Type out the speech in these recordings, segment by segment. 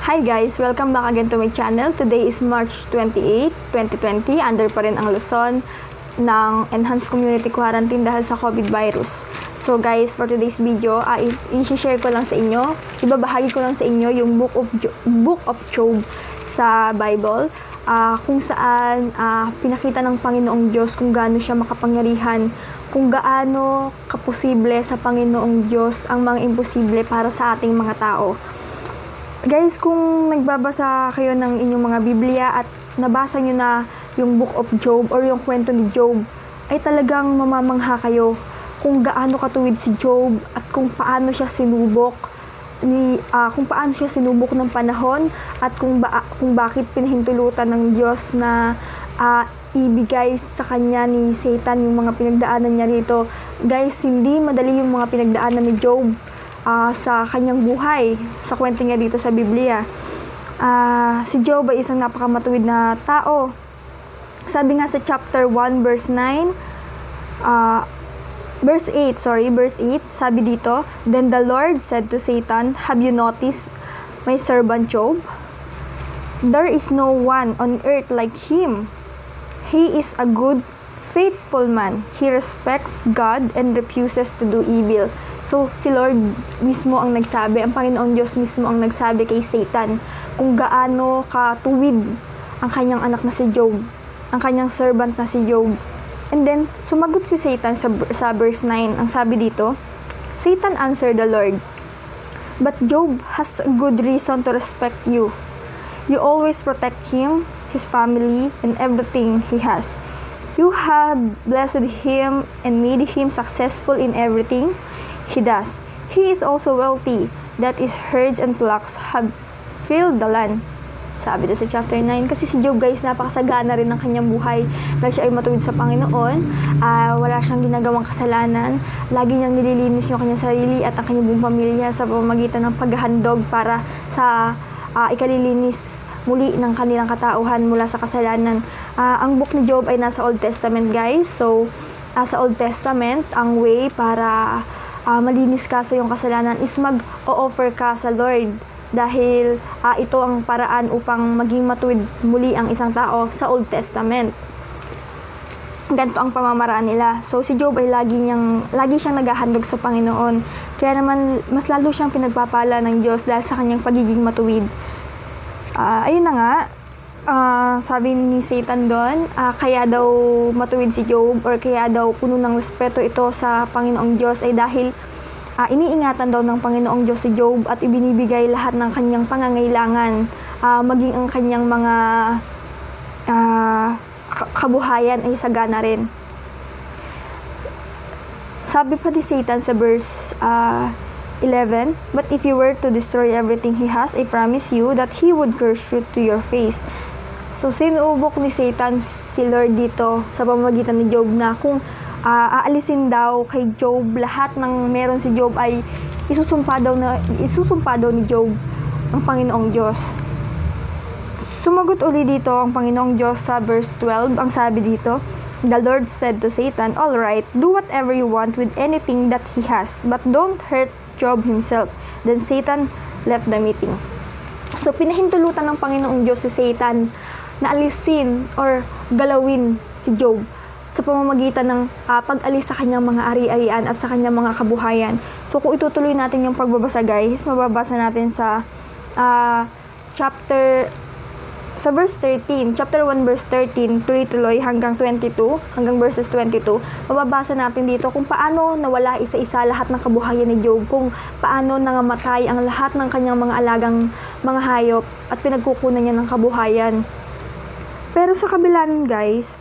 Hi guys! Welcome back again to my channel. Today is March 28, 2020. Under pa rin ang Luzon ng Enhanced Community Quarantine dahil sa COVID virus. So guys, for today's video, i-share ko lang sa inyo, ibabahagi ko lang sa inyo yung Book of Job sa Bible. Kung saan pinakita ng Panginoong Diyos kung gaano siya makapangyarihan, kung gaano kaposible sa Panginoong Diyos ang mga imposible para sa ating mga tao. Guys, kung nagbabasa kayo ng inyong mga Biblia at nabasa nyo na yung Book of Job or yung kwento ni Job, ay talagang mamamangha kayo kung gaano katuwid si Job at kung paano siya sinubok ng panahon at kung bakit pinahintulutan ng Diyos na ibigay sa kanya ni Satan yung mga pinagdaanan niya rito. Guys, hindi madali yung mga pinagdaanan ni Job sa kanyang buhay, sa kwento niya dito sa Biblia. Si Job ay isang napakamatuwid na tao. Sabi nga sa chapter 1 verse 8, sabi dito, "Then the Lord said to Satan, have you noticed my servant Job? There is no one on earth like him. He is a good, faithful man. He respects God and refuses to do evil." So, si Lord mismo ang nagsabi, ang Panginoon Diyos mismo ang nagsabi kay Satan kung gaano katuwid ang kanyang anak na si Job, ang kanyang servant na si Job. And then, sumagot si Satan sa verse 9. Ang sabi dito, Satan answered the Lord, "But Job has a good reason to respect you. You always protect him, his family, and everything he has. You have blessed him and made him successful in everything he does. He is also wealthy, that his herds and flocks have filled the land." Sabi doon sa chapter 9. Kasi si Job, guys, napakasagana rin ng kanyang buhay. Dahil siya ay matuwid sa Panginoon. Wala siyang ginagawang kasalanan. Lagi niyang nililinis yung kanyang sarili at ang kanyang buong pamilya sa pamamagitan ng paghahandog para sa ikalilinis muli ng kanilang katauhan mula sa kasalanan. Ang book ni Job ay nasa Old Testament, guys. So, sa Old Testament, ang way para malinis ka sa iyong kasalanan is mag-o-offer ka sa Lord. Dahil ito ang paraan upang maging matuwid muli ang isang tao sa Old Testament. Ganito ang pamamaraan nila. So si Job ay lagi siyang naghahandog sa Panginoon. Kaya naman mas lalo siyang pinagpapala ng Diyos dahil sa kanyang pagiging matuwid. Ayun na nga, sabi ni Satan doon, kaya daw matuwid si Job or kaya daw puno ng respeto ito sa Panginoong Diyos ay dahil iniingatan daw ng Panginoong Diyos si Job at ibinibigay lahat ng kanyang pangangailangan, maging ang kanyang mga kabuhayan ay sagana rin. Sabi pa ni Satan sa verse 11, "But if you were to destroy everything he has, I promise you that he would curse you to your face." So, sinubok ni Satan si Lord dito sa pamamagitan ni Job na kung aalisin daw kay Job lahat ng meron si Job ay isusumpa daw ni Job ang Panginoong Diyos. Sumagot uli dito ang Panginoong Diyos sa verse 12. Ang sabi dito, "The Lord said to Satan, all right, do whatever you want with anything that he has, but don't hurt Job himself." Then Satan left the meeting. So, pinahintulutan ng Panginoong Diyos si Satan na alisin or galawin si Job sa pamamagitan ng pag-alis sa kanyang mga ari-arian at sa kanyang mga kabuhayan. So, kung itutuloy natin yung pagbabasa, guys, mababasa natin sa verse 13, chapter 1 verse 13, tuloy-tuloy hanggang verses 22, mababasa natin dito kung paano nawala isa-isa lahat ng kabuhayan ni Job, kung paano nangamatay ang lahat ng kanyang mga alagang mga hayop at pinagkukunan niya ng kabuhayan. Pero sa kabila nun, guys,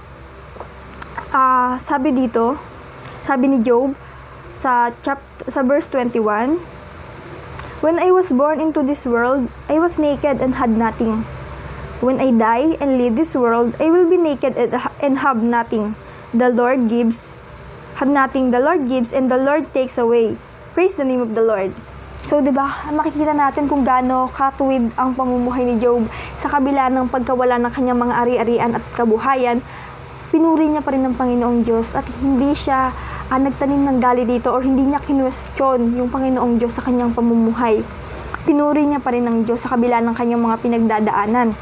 sabi ni Job sa verse 21, "When I was born into this world, I was naked and had nothing. When I die and leave this world, I will be naked and have nothing. The Lord gives, and the Lord takes away. Praise the name of the Lord." So, diba, makikita natin kung gaano katuwid ang pamumuhay ni Job sa kabila ng pagkawala ng kanyang mga ari-arian at kabuhayan. Pinuri niya pa rin ng Panginoong Diyos at hindi siya nagtanim ng galit dito or hindi niya kinwestiyon yung Panginoong Diyos sa kanyang pamumuhay. pinuri niya pa rin ng Diyos sa kabila ng kanyang mga pinagdadaanan.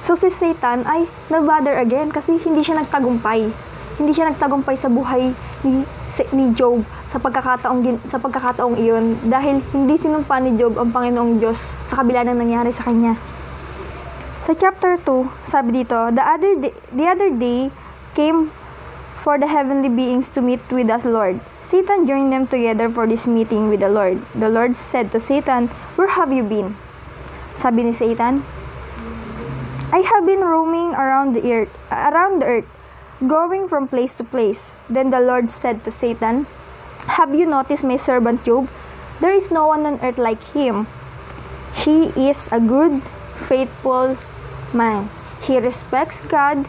So si Satan ay na-bother again kasi hindi siya nagtagumpay. Hindi siya nagtagumpay sa buhay ni Job sa pagkakataong iyon dahil hindi sinumpa ni Job ang Panginoong Diyos sa kabila ng nangyari sa kanya. Sa chapter 2, sabi dito, the other day came for the heavenly beings to meet with us, Lord. Satan joined them together for this meeting with the Lord. The Lord said to Satan, "Where have you been?" Sabi ni Satan, "I have been roaming around the earth, going from place to place." Then the Lord said to Satan, "Have you noticed my servant Job? There is no one on earth like him. He is a good, faithful man. He respects God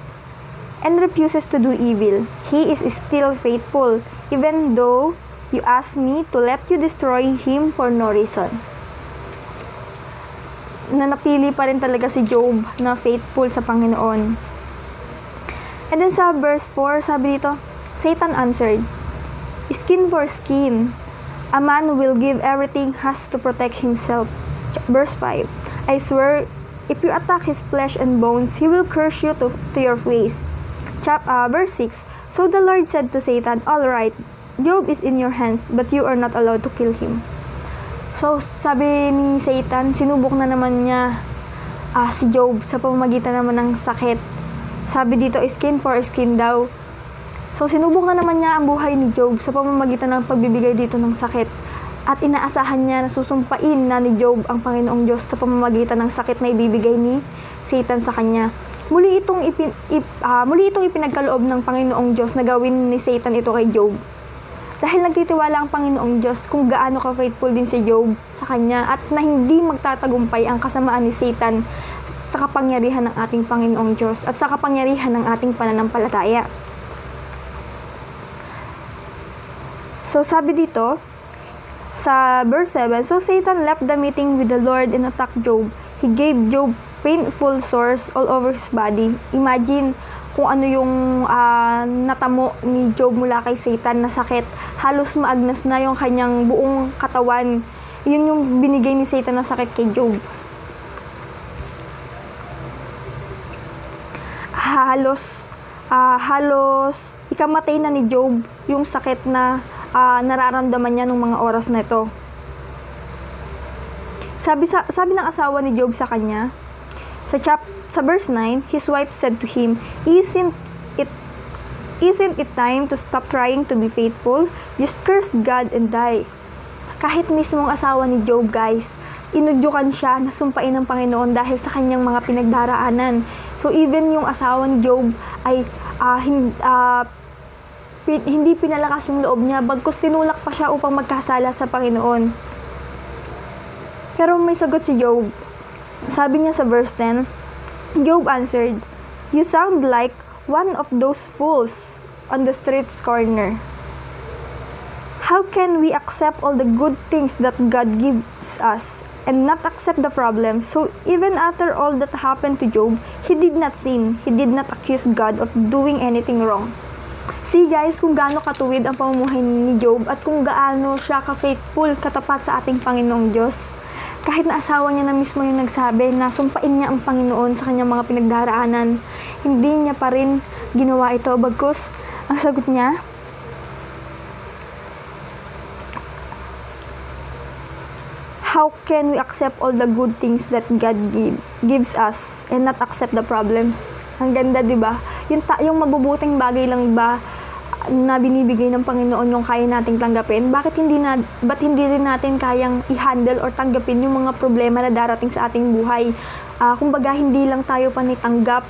and refuses to do evil. He is still faithful, even though you ask me to let you destroy him for no reason." Nanatili pa rin talaga si Job na faithful sa Panginoon. And then sa verse 4, sabi dito, Satan answered, "Skin for skin. A man will give everything has to protect himself." Verse 5, "I swear, if you attack his flesh and bones, he will curse you to your face." Verse 6, "So the Lord said to Satan, all right, Job is in your hands, but you are not allowed to kill him." So sabi ni Satan, sinubok na naman niya si Job sa pamamagitan naman ng sakit. Sabi dito, skin for skin daw. So sinubok na naman niya ang buhay ni Job sa pamamagitan ng pagbibigay dito ng sakit. At inaasahan niya na susumpain na ni Job ang Panginoong Diyos sa pamamagitan ng sakit na ibibigay ni Satan sa kanya. Muli itong ipinagkaloob ng Panginoong Diyos na gawin ni Satan ito kay Job. Dahil nagtitiwala ang Panginoong Diyos kung gaano ka-faithful din si Job sa kanya at na hindi magtatagumpay ang kasamaan ni Satan sa kapangyarihan ng ating Panginoong Diyos at sa kapangyarihan ng ating pananampalataya. So sabi dito, sa verse 7, "So Satan left the meeting with the Lord and attacked Job. He gave Job painful sores all over his body." Imagine kung ano yung natamo ni Job mula kay Satan na sakit. Halos maagnas na yung kanyang buong katawan. Yun yung binigay ni Satan na sakit kay Job. Halos ikamatay na ni Job yung sakit na nararamdaman niya nung mga oras na ito. Sabi ng asawa ni Job sa kanya, sa verse 9, his wife said to him, Isn't it time to stop trying to be faithful? Just curse God and die." Kahit mismong asawa ni Job, guys, inudyukan siya na sumpain ng Panginoon dahil sa kanyang mga pinagdaraanan. So even yung asawa ni Job ay hindi pinalakas yung loob niya, bagkus tinulak pa siya upang magkasala sa Panginoon. Pero may sagot si Job. Sabi niya sa verse 10, Job answered, "You sound like one of those fools on the street's corner. How can we accept all the good things that God gives us and not accept the problems?" So even after all that happened to Job, he did not sin. He did not accuse God of doing anything wrong. See guys, kung gaano katuwid ang pamumuhay ni Job at kung gaano siya ka-faithful, katapat sa ating Panginoong Diyos. Kahit na asawa niya na mismo yung nagsabi na sumpain niya ang Panginoon sa kanyang mga pinagdaraanan, hindi niya pa rin ginawa ito. Bagkus, ang sagot niya, how can we accept all the good things that God gives us and not accept the problems? Ang ganda, di ba? Yung mabubuting bagay lang ba na binibigay ng Panginoon yung kaya nating tanggapin? Ba't hindi rin natin kayang i-handle or tanggapin yung mga problema na darating sa ating buhay? Kumbaga, hindi lang tayo tanggap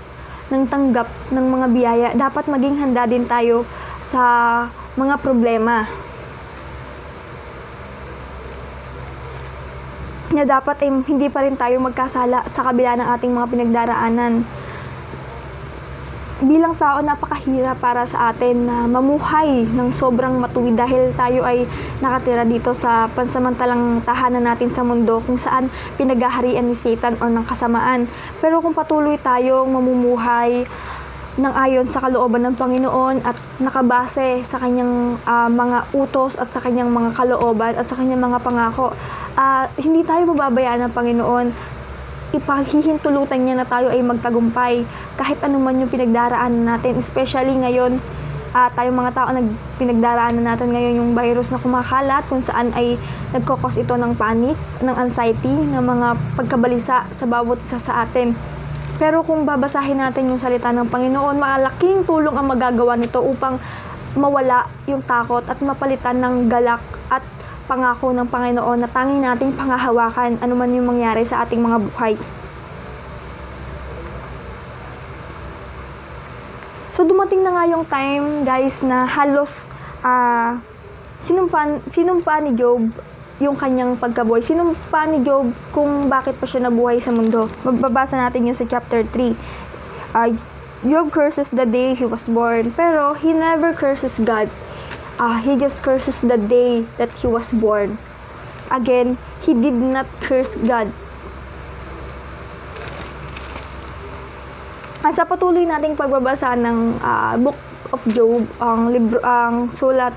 ng mga biyaya. Dapat maging handa din tayo sa mga problema. Na dapat hindi pa rin tayo magkasala sa kabila ng ating mga pinagdaraanan. Bilang tao, napakahirap para sa atin na mamuhay ng sobrang matuwid dahil tayo ay nakatira dito sa pansamantalang tahanan natin sa mundo kung saan pinaghaharian ni Satan o ng kasamaan. Pero kung patuloy tayong mamumuhay ng ayon sa kalooban ng Panginoon at nakabase sa kanyang mga utos at sa kanyang mga kalooban at sa kanyang mga pangako. Hindi tayo mababayaan ng Panginoon. Ipahihintulutan niya na tayo ay magtagumpay kahit anuman yung pinagdaraanan natin, especially ngayon. Tayong mga tao pinagdaraanan natin ngayon yung virus na kumakalat, kung saan ay nagkokos ito ng panic, ng anxiety, ng mga pagkabalisa sa bawat isa sa atin. Pero kung babasahin natin yung salita ng Panginoon, malaking tulong ang magagawa nito upang mawala yung takot at mapalitan ng galak at pangako ng Panginoon na tanging nating pangahawakan anuman yung mangyari sa ating mga buhay. So dumating na nga yung time, guys, na halos sinumpa ni Job yung kanyang pagkabuhay. Sinumpa ni Job kung bakit pa siya nabuhay sa mundo. Magbabasa natin yun sa chapter 3. Job curses the day he was born, pero he never curses God. He just curses the day that he was born. Again, he did not curse God. Sa patuloy nating pagbabasa ng Book of Job, ang sulat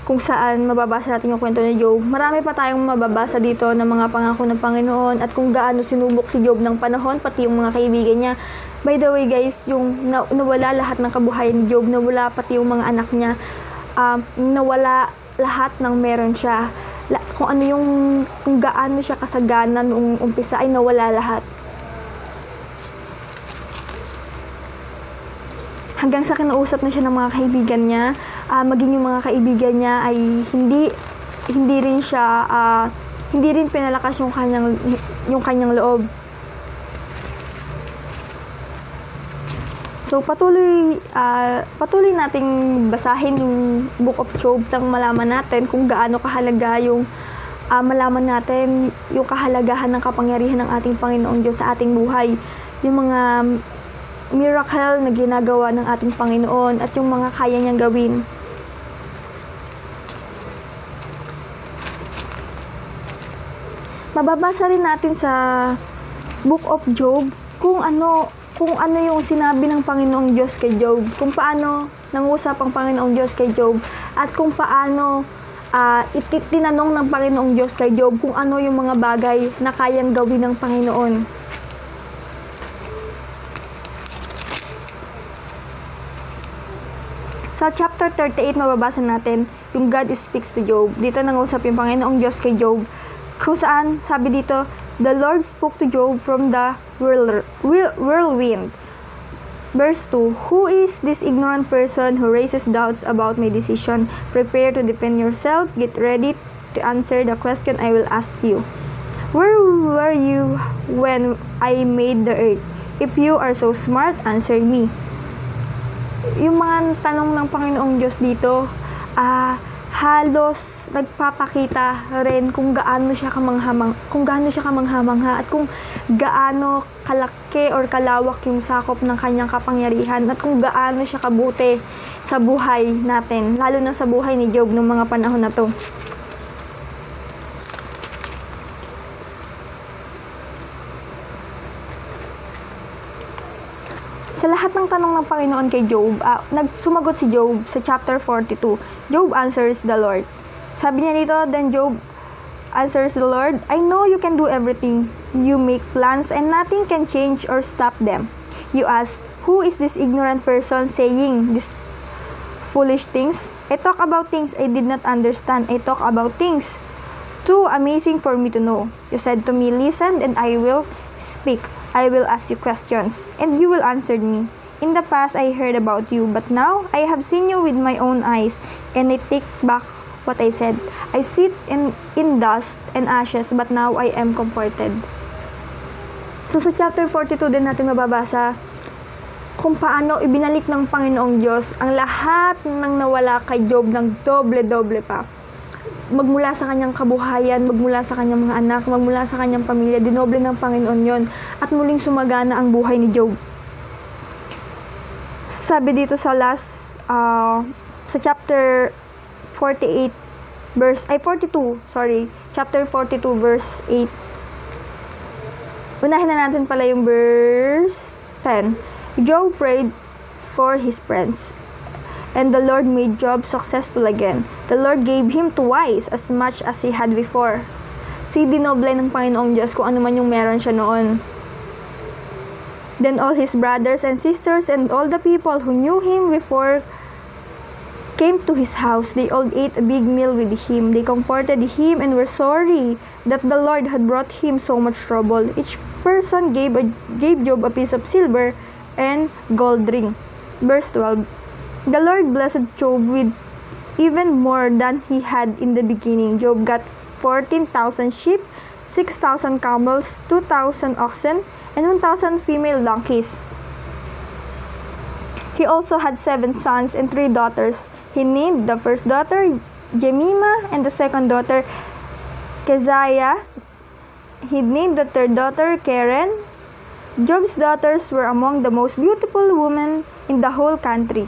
kung saan mababasa natin yung kwento ni Job, marami pa tayong mababasa dito ng mga pangako ng Panginoon at kung gaano sinubok si Job ng panahon, pati yung mga kaibigan niya. By the way, guys, yung nawala lahat ng kabuhayan ni Job, nawala pati yung mga anak niya, nawala lahat ng meron siya. Kung gaano siya kasagana noong umpisa ay nawala lahat. Hanggang sa kinausap na siya ng mga kaibigan niya, maging yung mga kaibigan niya ay hindi rin pinalakas yung kanyang loob. So patuloy nating basahin yung Book of Job nang malaman natin kung gaano kahalaga malaman natin yung kahalagahan ng kapangyarihan ng ating Panginoong Diyos sa ating buhay. Yung mga miracle na ginagawa ng ating Panginoon at yung mga kaya niyang gawin. Mababasa rin natin sa Book of Job kung ano yung sinabi ng Panginoong Diyos kay Job, kung paano nangusap ang Panginoong Diyos kay Job, at kung paano tinanong ng Panginoong Diyos kay Job kung ano yung mga bagay na kayang gawin ng Panginoon. Sa chapter 38, mababasa natin yung God speaks to Job. Dito nangusap yung Panginoong Diyos kay Job. Kung saan, sabi dito, the Lord spoke to Job from the whirlwind. Verse 2, who is this ignorant person who raises doubts about my decision? Prepare to defend yourself. Get ready to answer the question I will ask you. Where were you when I made the earth? If you are so smart, answer me. Yung mga tanong ng Panginoong Diyos dito, halos nagpapakita rin kung gaano siya kamangha-mangha at kung gaano kalaki or kalawak yung sakop ng kanyang kapangyarihan at kung gaano siya kabuti sa buhay natin, lalo na sa buhay ni Job ng mga panahon na to. Sa lahat ng tanong ng Panginoon kay Job, nagsumagot si Job sa chapter 42. Job answers the Lord. Sabi niya dito, then Job answers the Lord, I know you can do everything. You make plans and nothing can change or stop them. You ask, who is this ignorant person saying these foolish things? I talk about things I did not understand. I talk about things too amazing for me to know. You said to me, listen and I will speak. I will ask you questions, and you will answer me. In the past, I heard about you, but now I have seen you with my own eyes, and I take back what I said. I sit in dust and ashes, but now I am comforted. So sa chapter 42 din natin mababasa kung paano ibinalik ng Panginoong Diyos ang lahat ng nawala kay Job ng doble-doble pa. Magmula sa kanyang kabuhayan, magmula sa kanyang mga anak, magmula sa kanyang pamilya, dinoble ng Panginoon yon at muling sumagana ang buhay ni Job. Sabi dito sa sa chapter 42 chapter 42 verse 8. Unahin na natin pala yung verse 10. Job for his friends. And the Lord made Job successful again. The Lord gave him twice as much as he had before. Dinoble ng Panginoong Diyos kung ano man yung meron siya noon. Then all his brothers and sisters and all the people who knew him before came to his house. They all ate a big meal with him. They comforted him and were sorry that the Lord had brought him so much trouble. Each person gave Job a piece of silver and gold ring. Verse 12. The Lord blessed Job with even more than he had in the beginning. Job got 14,000 sheep, 6,000 camels, 2,000 oxen, and 1,000 female donkeys. He also had 7 sons and 3 daughters. He named the first daughter Jemimah and the second daughter Keziah. He named the third daughter Karen. Job's daughters were among the most beautiful women in the whole country.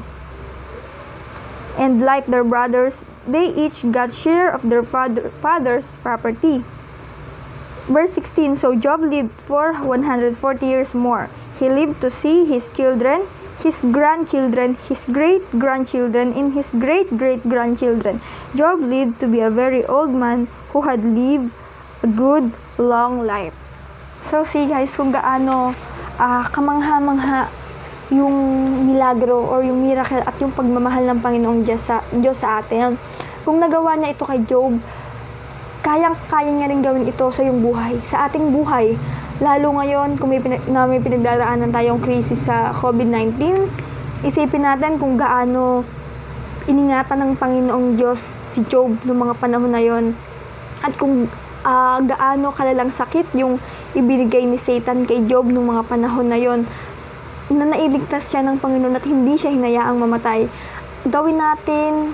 And like their brothers, they each got share of their father's property. Verse 16, so Job lived for 140 years more. He lived to see his children, his grandchildren, his great-grandchildren, and his great-great-grandchildren. Job lived to be a very old man who had lived a good, long life. So see guys, kung gaano kamangha-mangha yung milagro or yung miracle at yung pagmamahal ng Panginoong Diyos sa atin. Kung nagawa niya ito kay Job, kayang-kaya niya rin gawin ito sa iyong buhay, sa ating buhay. Lalo ngayon, kung may pinagdaraanan tayong krisis sa COVID-19, isipin natin kung gaano iningatan ng Panginoong Diyos si Job noong mga panahon na yon. At kung gaano kalalang sakit yung ibinigay ni Satan kay Job noong mga panahon na yon, na nailigtas siya ng Panginoon at hindi siya hinayaang mamatay. Gawin natin,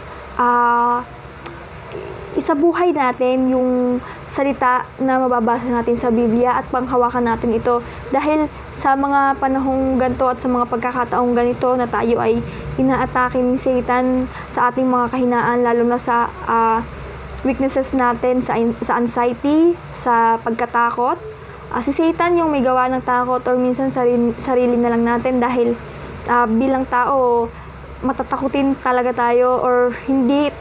isabuhay natin yung salita na mababasa natin sa Biblia at panghawakan natin ito. Dahil sa mga panahong ganito at sa mga pagkakataong ganito na tayo ay inaatake ni Satan sa ating mga kahinaan, lalo na sa weaknesses natin, sa anxiety, sa pagkatakot. Si Satan yung may gawa ng takot or minsan sarili na lang natin dahil bilang tao matatakutin talaga tayo or hindi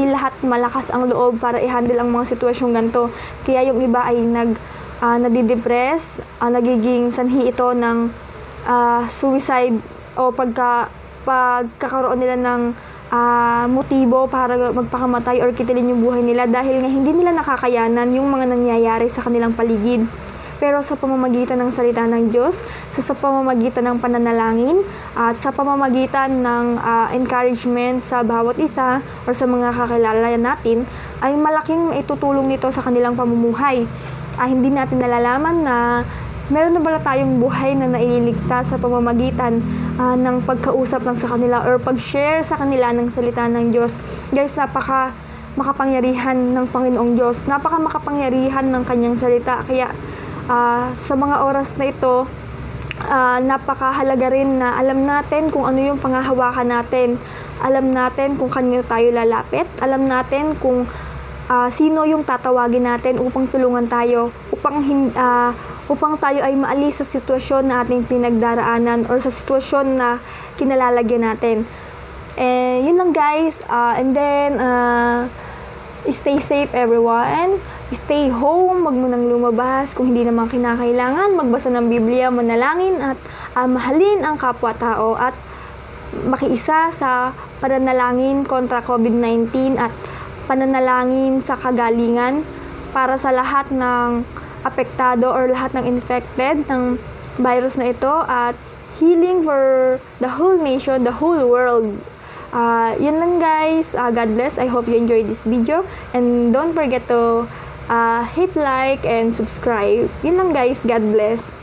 lahat malakas ang loob para i-handle ang mga sitwasyong ganito. Kaya yung iba ay nadidepress, nagiging sanhi ito ng suicide o pagkakaroon nila ng motibo para magpakamatay or kitilin yung buhay nila dahil nga hindi nila nakakayanan yung mga nangyayari sa kanilang paligid. Pero sa pamamagitan ng salita ng Diyos, sa pamamagitan ng pananalangin, at sa pamamagitan ng encouragement sa bawat isa o sa mga kakilala natin, ay malaking maitutulong nito sa kanilang pamumuhay. Hindi natin nalalaman na meron na pala tayong buhay na naililigtas sa pamamagitan ng pagkausap lang sa kanila or pag-share sa kanila ng salita ng Diyos. Guys, makapangyarihan ng Panginoong Diyos. Makapangyarihan ng kanyang salita. Kaya sa mga oras na ito, napakahalaga rin na alam natin kung ano yung pangahawakan natin. Alam natin kung kanino tayo lalapit. Alam natin kung sino yung tatawagin natin upang tulungan tayo. Upang tayo ay maalis sa sitwasyon na ating pinagdaraanan or sa sitwasyon na kinalalagyan natin. Yun lang guys. And then, stay safe everyone. Stay home, wag mo nang lumabas kung hindi naman kinakailangan, magbasa ng Biblia, manalangin at mahalin ang kapwa-tao at makiisa sa pananalangin kontra COVID-19 at pananalangin sa kagalingan para sa lahat ng apektado or lahat ng infected ng virus na ito at healing for the whole nation, the whole world. Yun lang guys. God bless. I hope you enjoyed this video and don't forget to hit like and subscribe. Yun lang guys. God bless.